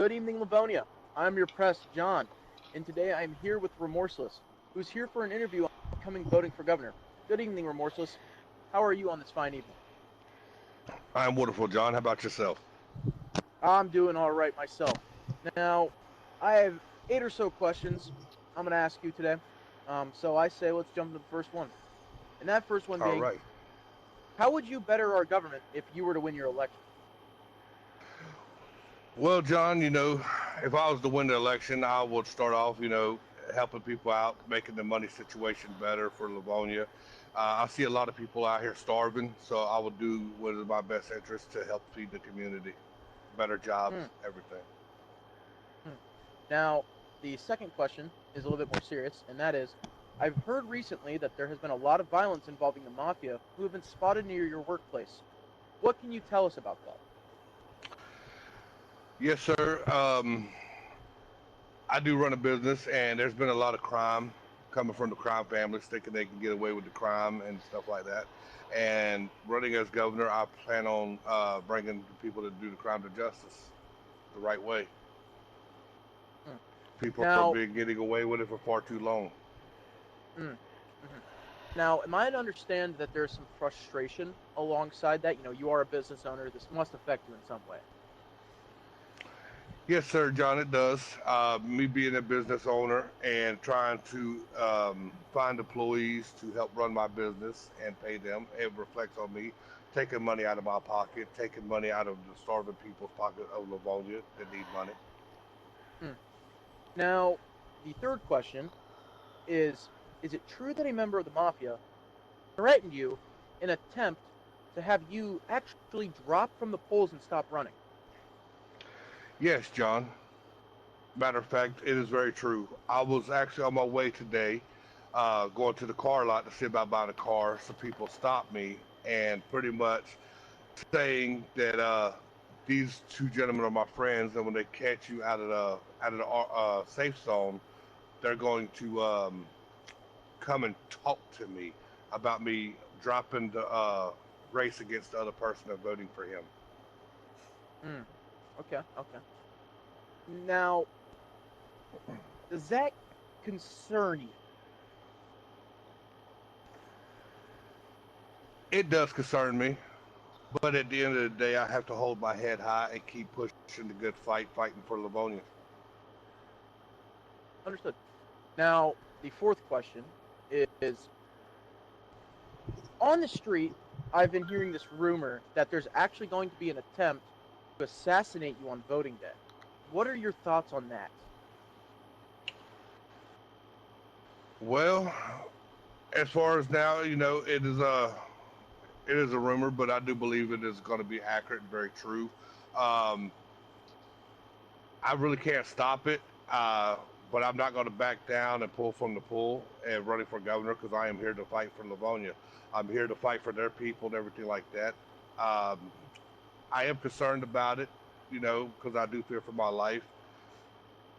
Good evening, Livonia. I'm your press, John, and today I'm here with Remorseless, who's here for an interview on upcoming voting for governor. Good evening, Remorseless. How are you on this fine evening? I'm wonderful, John. How about yourself? I'm doing all right myself. Now, I have 8 or so questions I'm going to ask you today. So I say let's jump into the first one. And that first one All being, right. how would you better our government if you were to win your election? Well, John, if I was to win the election, I would start off, helping people out, making the money situation better for Livonia. I see a lot of people out here starving, so I would do what is in my best interest to help feed the community, better jobs, Hmm, everything. hmm. Now, the second question is a little bit more serious, and that is, I've heard recently that there has been a lot of violence involving the mafia who have been spotted near your workplace. What can you tell us about that? Yes, sir. I do run a business, and there's been a lot of crime coming from the crime families, thinking they can get away with the crime and stuff like that. And running as governor, I plan on bringing the people that do the crime to justice the right way. Hmm. People have Now, been getting away with it for far too long. mm, mhm. Now, am I to understand that there's some frustration alongside that? You are a business owner. This must affect you in some way. Yes, sir, John, it does. Me being a business owner and trying to find employees to help run my business and pay them, it reflects on me taking money out of my pocket, taking money out of the starving people's pocket of Livonia that need money. Hmm. Now, the third question is it true that a member of the mafia threatened you in an attempt to have you actually drop from the polls and stop running? Yes, John. Matter of fact, it is very true. I was actually on my way today, going to the car lot to see about buying a car. Some people stopped me and pretty much saying that these two gentlemen are my friends, and when they catch you out of the safe zone, they're going to come and talk to me about me dropping the race against the other person and voting for him. Hmm. Okay. Okay. Now, does that concern you? It does concern me, but at the end of the day, I have to hold my head high and keep pushing the good fight, fighting for Livonia. Understood. Now, the fourth question is on the street, I've been hearing this rumor that there's actually going to be an attempt to assassinate you on voting day. What are your thoughts on that? Well, as far as now, it is a rumor, but I do believe it is going to be accurate and very true. Um, I really can't stop it, but I'm not going to back down and pull from the pool and running for governor because I am here to fight for Livonia. I'm here to fight for their people and everything like that. Um, I am concerned about it, because I do fear for my life,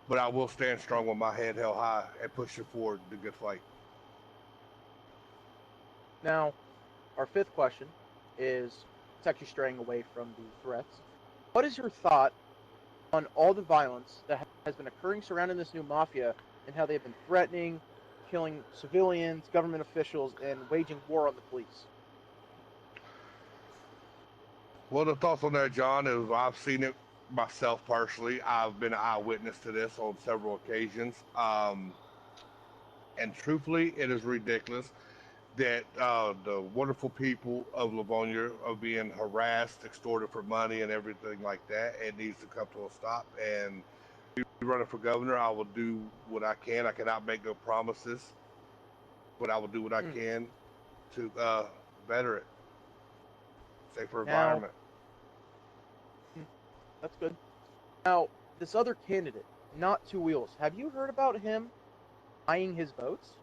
but I will stand strong with my head held high and pushing forward the good fight. Now, our fifth question is it's actually straying away from the threats. What is your thought on all the violence that has been occurring surrounding this new mafia and how they've been threatening, killing civilians, government officials, and waging war on the police? Well, the thoughts on that, John, is I've seen it myself personally. I've been an eyewitness to this on several occasions. And truthfully, it is ridiculous that the wonderful people of Livonia are being harassed, extorted for money, and everything like that. It needs to come to a stop. And running for governor, I will do what I can. I cannot make no promises, but I will do what I Hmm. can to better it, safer Now, environment. hmm, that's good. Now, this other candidate, not two wheels, have you heard about him buying his votes?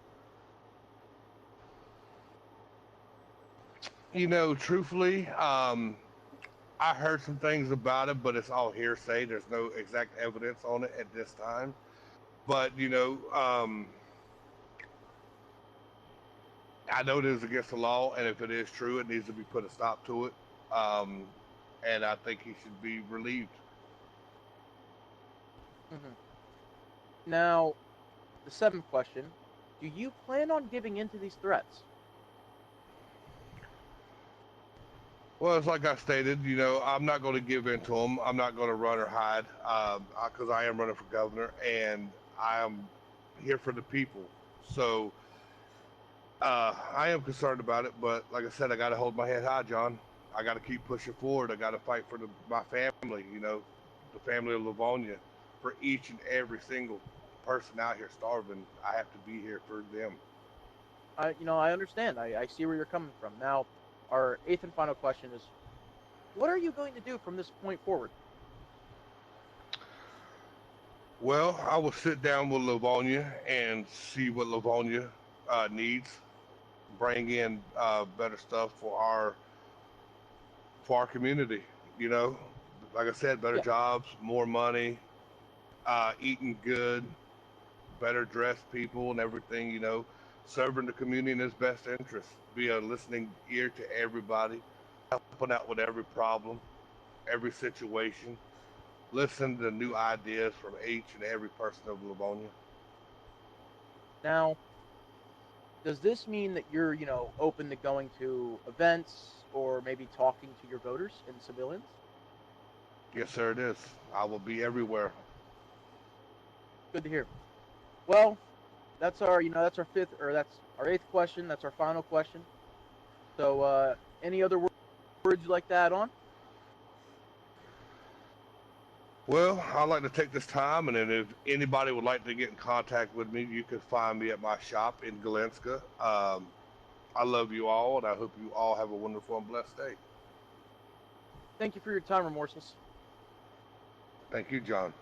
Truthfully, I heard some things about it, but it's all hearsay. There's no exact evidence on it at this time. But I know it is against the law, and if it is true, it needs to be put a stop to it. Um, and I think he should be relieved. Hmm. Now, the seventh question: do you plan on giving in to these threats? Well, it's like I stated, I'm not going to give in to them. I'm not going to run or hide because I am running for governor and I am here for the people. So I am concerned about it, but like I said, I got to hold my head high, John. I got to keep pushing forward. I got to fight for my family, the family of Livonia, for each and every single person out here starving. I have to be here for them. I understand. I see where you're coming from. Now, our eighth and final question is: what are you going to do from this point forward? Well, I will sit down with Livonia and see what Livonia needs, bring in better stuff for our community. You know, like I said, better Yeah. jobs, more money, eating good, better dressed people, and everything. Serving the community in his best interest. Be a listening ear to everybody, helping out with every problem, every situation. Listen to new ideas from each and every person of Livonia. Now, does this mean that you're, open to going to events or maybe talking to your voters and civilians? Yes, sir, it is. I will be everywhere. Good to hear. Well, that's our fifth, or that's our eighth question. That's our final question. So, any other words you'd like to add on? Well, I'd like to take this time, and then if anybody would like to get in contact with me, you can find me at my shop in Galenska. I love you all, and I hope you all have a wonderful and blessed day. Thank you for your time, Remorseless. Thank you, John.